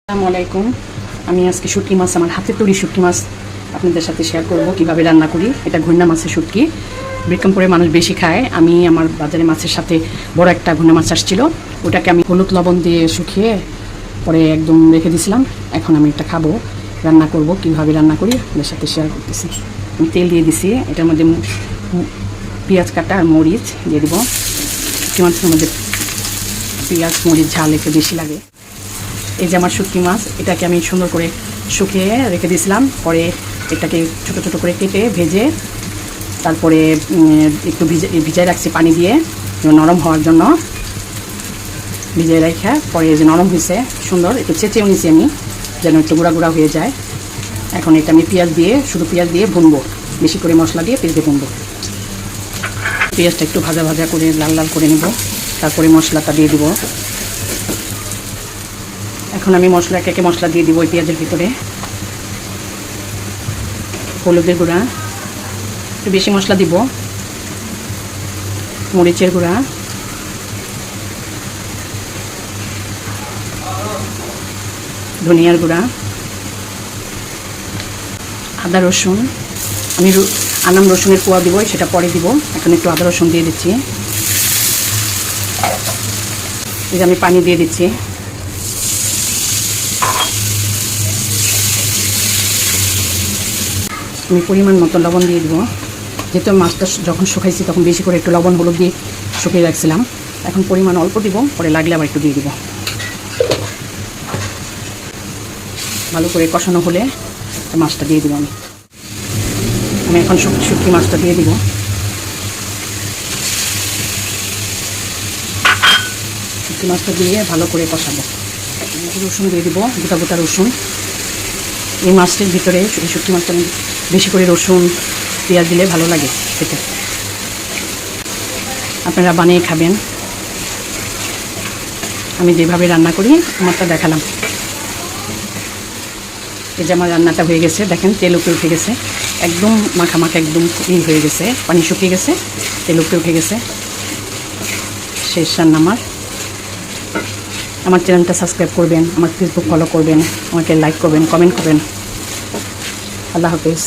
আসসালামু আলাইকুম। আমি আজকে শুটকি মাছ, আমার হাতে তৈরি শুটকি মাছ আপনাদের সাথে শেয়ার করব কিভাবে রান্না করি। এটা ঘূর্ণা মাছের শুটকি, বিক্রমপুরে মানুষ বেশি খায়। আমি আমার বাজারে মাছের সাথে বড় একটা ঘূর্ণা মাছ আসছিল, ওটাকে আমি হলুদ লবণ দিয়ে শুকিয়ে পরে একদম রেখে দিয়েছিলাম। এখন আমি এটা খাবো, রান্না করব কিভাবে রান্না করি আপনাদের সাথে শেয়ার করতেছি। আমি তেল দিয়ে দিছি, এটার মধ্যে পেঁয়াজ কাটা আর মরিচ দিয়ে দিব। শুটকি মাছের মধ্যে পেঁয়াজ মরিচ ঝাল একটু বেশি লাগে। এই যে আমার শুটকি মাছ, এটাকে আমি সুন্দর করে শুকিয়ে রেখে দিয়েছিলাম। পরে এটাকে ছোট ছোট করে কেটে ভেজে তারপরে একটু ভিজায় রাখছি পানি দিয়ে নরম হওয়ার জন্য। ভিজিয়ে রেখে পরে যে নরম হয়েছে সুন্দর একটু চেঁচেও নিয়েছি আমি, যেন একটু গুঁড়া গুঁড়া হয়ে যায়। এখন এটা আমি পেঁয়াজ দিয়ে, শুধু পেঁয়াজ দিয়ে ভুনবো, বেশি করে মশলা দিয়ে পেঁয়াজ দিয়ে ভুনবো। পেঁয়াজটা একটু ভাজা ভাজা করে লাল লাল করে নেব, তারপরে মশলাটা দিয়ে দিব। এখন আমি একে মশলা দিয়ে দিব ওই পেঁয়াজের ভিতরে। হলুদের গুঁড়া একটু বেশি মশলা দিব, মরিচের গুঁড়া, ধনিয়ার গুঁড়া, আদা রসুন। আমি আনাম রসুনের কোয়া দিব, সেটা পরে দিব। এখন একটু আদা রসুন দিয়ে দিচ্ছি। এই যে আমি পানি দিয়ে দিচ্ছি। আমি পরিমাণ মতো লবণ দিয়ে দিব, যেহেতু মাছটা যখন শুকাইছি তখন বেশি করে একটু লবণ হলুদ দিয়ে শুকিয়ে রাখছিলাম। এখন পরিমাণ অল্প দিব, পরে লাগলে আবার একটু দিয়ে দিব। ভালো করে কষানো হলে মাছটা দিয়ে দিব। আমি এখন শুটকি মাছটা দিয়ে দিব। শুটকি মাছটা দিয়ে ভালো করে কষাবো। রসুন দিয়ে দিব, গোটা গোটা রসুন। এই মাছটির ভিতরে শুটকি মাছটা বেশি করে রসুন পেঁয়াজ দিলে ভালো লাগে খেতে। আপনারা বানিয়ে খাবেন। আমি যেভাবে রান্না করি আমারটা দেখালাম। এই যে আমার রান্নাটা হয়ে গেছে, দেখেন তেল উপরে উঠে গেছে, একদম মাখা মাখা, একদম হয়ে গেছে, পানি শুকিয়ে গেছে, তেল উপরে উঠে গেছে। শেষ রান্না আমার চ্যানেলটা সাবস্ক্রাইব করবেন, আমার ফেসবুক ফলো করবেন, আমাকে লাইক করবেন, কমেন্ট করবেন। আল্লাহ হাফেজ।